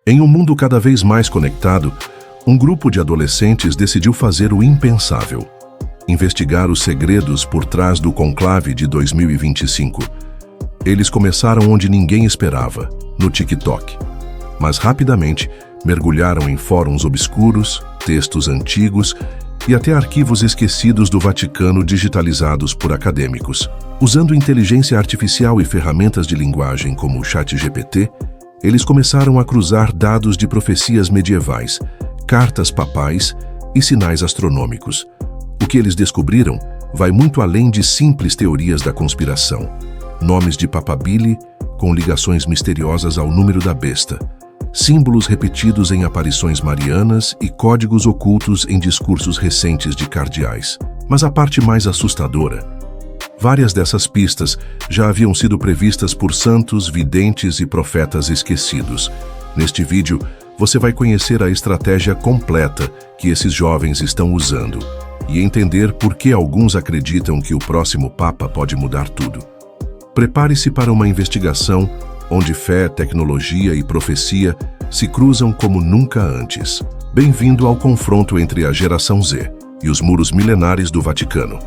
Em um mundo cada vez mais conectado, um grupo de adolescentes decidiu fazer o impensável: investigar os segredos por trás do conclave de 2025. Eles começaram onde ninguém esperava, no TikTok. Mas rapidamente mergulharam em fóruns obscuros, textos antigos e até arquivos esquecidos do Vaticano digitalizados por acadêmicos. Usando inteligência artificial e ferramentas de linguagem como o ChatGPT, eles começaram a cruzar dados de profecias medievais, cartas papais e sinais astronômicos. O que eles descobriram vai muito além de simples teorias da conspiração. Nomes de Papa Billy com ligações misteriosas ao número da besta, símbolos repetidos em aparições marianas e códigos ocultos em discursos recentes de cardeais. Mas a parte mais assustadora: várias dessas pistas já haviam sido previstas por santos, videntes e profetas esquecidos. Neste vídeo, você vai conhecer a estratégia completa que esses jovens estão usando e entender por que alguns acreditam que o próximo Papa pode mudar tudo. Prepare-se para uma investigação onde fé, tecnologia e profecia se cruzam como nunca antes. Bem-vindo ao confronto entre a geração Z e os muros milenares do Vaticano.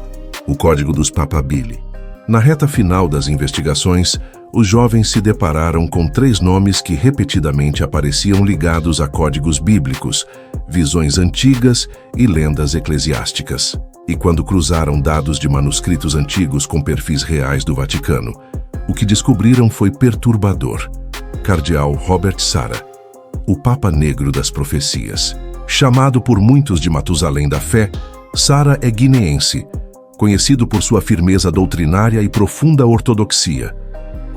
O Código dos Papa Billy. Na reta final das investigações, os jovens se depararam com 3 nomes que repetidamente apareciam ligados a códigos bíblicos, visões antigas e lendas eclesiásticas. E quando cruzaram dados de manuscritos antigos com perfis reais do Vaticano, o que descobriram foi perturbador. Cardeal Robert Sarah, o Papa Negro das Profecias. Chamado por muitos de Matusalém da Fé, Sarah é guineense, conhecido por sua firmeza doutrinária e profunda ortodoxia.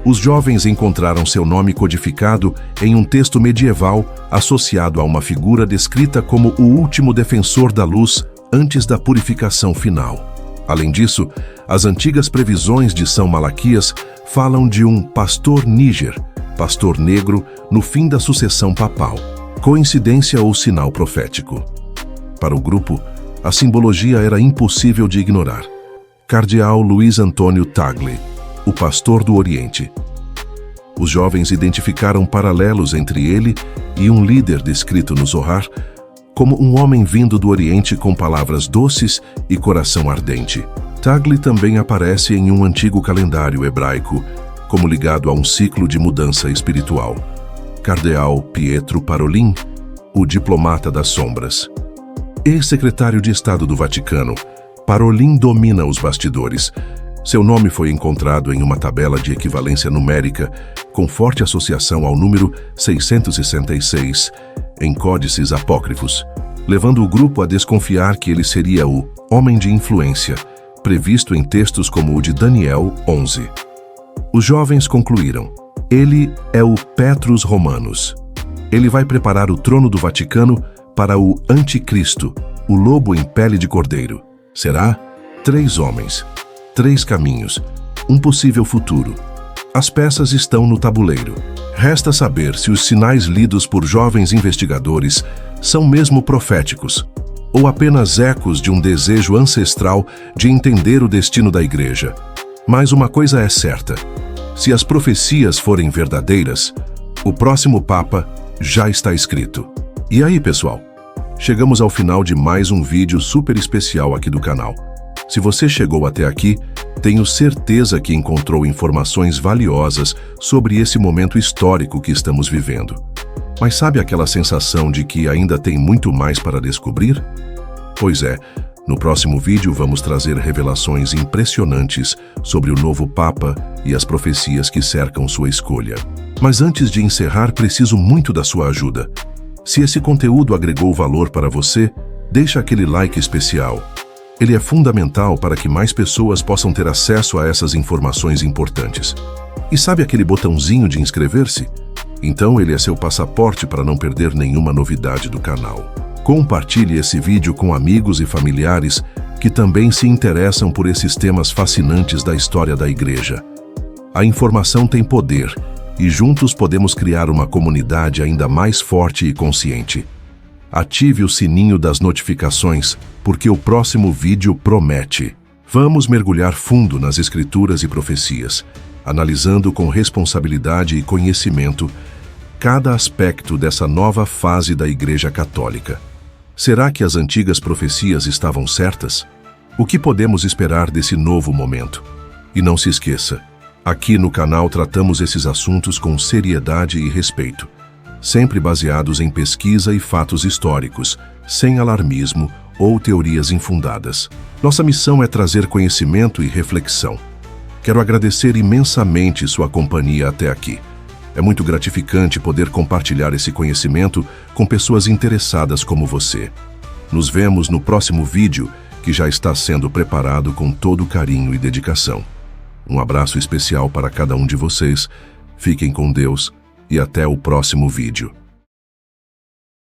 Os jovens encontraram seu nome codificado em um texto medieval associado a uma figura descrita como o último defensor da luz antes da purificação final. Além disso, as antigas previsões de São Malaquias falam de um pastor níger, pastor negro, no fim da sucessão papal. Coincidência ou sinal profético? Para o grupo, a simbologia era impossível de ignorar. Cardeal Luiz Antônio Tagle, o pastor do Oriente. Os jovens identificaram paralelos entre ele e um líder descrito no Zohar como um homem vindo do Oriente com palavras doces e coração ardente. Tagle também aparece em um antigo calendário hebraico como ligado a um ciclo de mudança espiritual. Cardeal Pietro Parolin, o diplomata das sombras. Ex-secretário de Estado do Vaticano, Parolin domina os bastidores. Seu nome foi encontrado em uma tabela de equivalência numérica com forte associação ao número 666 em códices apócrifos, levando o grupo a desconfiar que ele seria o homem de influência, previsto em textos como o de Daniel 11. Os jovens concluíram: ele é o Petrus Romanus. Ele vai preparar o trono do Vaticano para o Anticristo, o lobo em pele de cordeiro. Será? 3 homens, 3 caminhos, um possível futuro. As peças estão no tabuleiro. Resta saber se os sinais lidos por jovens investigadores são mesmo proféticos ou apenas ecos de um desejo ancestral de entender o destino da Igreja. Mas uma coisa é certa: se as profecias forem verdadeiras, o próximo Papa já está escrito. E aí, pessoal? Chegamos ao final de mais um vídeo super especial aqui do canal. Se você chegou até aqui, tenho certeza que encontrou informações valiosas sobre esse momento histórico que estamos vivendo. Mas sabe aquela sensação de que ainda tem muito mais para descobrir? Pois é, no próximo vídeo vamos trazer revelações impressionantes sobre o novo Papa e as profecias que cercam sua escolha. Mas antes de encerrar, preciso muito da sua ajuda. Se esse conteúdo agregou valor para você, deixa aquele like especial. Ele é fundamental para que mais pessoas possam ter acesso a essas informações importantes. E sabe aquele botãozinho de inscrever-se? Então ele é seu passaporte para não perder nenhuma novidade do canal. Compartilhe esse vídeo com amigos e familiares que também se interessam por esses temas fascinantes da história da Igreja. A informação tem poder e juntos podemos criar uma comunidade ainda mais forte e consciente. Ative o sininho das notificações, porque o próximo vídeo promete. Vamos mergulhar fundo nas Escrituras e profecias, analisando com responsabilidade e conhecimento cada aspecto dessa nova fase da Igreja Católica. Será que as antigas profecias estavam certas? O que podemos esperar desse novo momento? E não se esqueça, aqui no canal tratamos esses assuntos com seriedade e respeito, sempre baseados em pesquisa e fatos históricos, sem alarmismo ou teorias infundadas. Nossa missão é trazer conhecimento e reflexão. Quero agradecer imensamente sua companhia até aqui. É muito gratificante poder compartilhar esse conhecimento com pessoas interessadas como você. Nos vemos no próximo vídeo, que já está sendo preparado com todo carinho e dedicação. Um abraço especial para cada um de vocês, fiquem com Deus e até o próximo vídeo.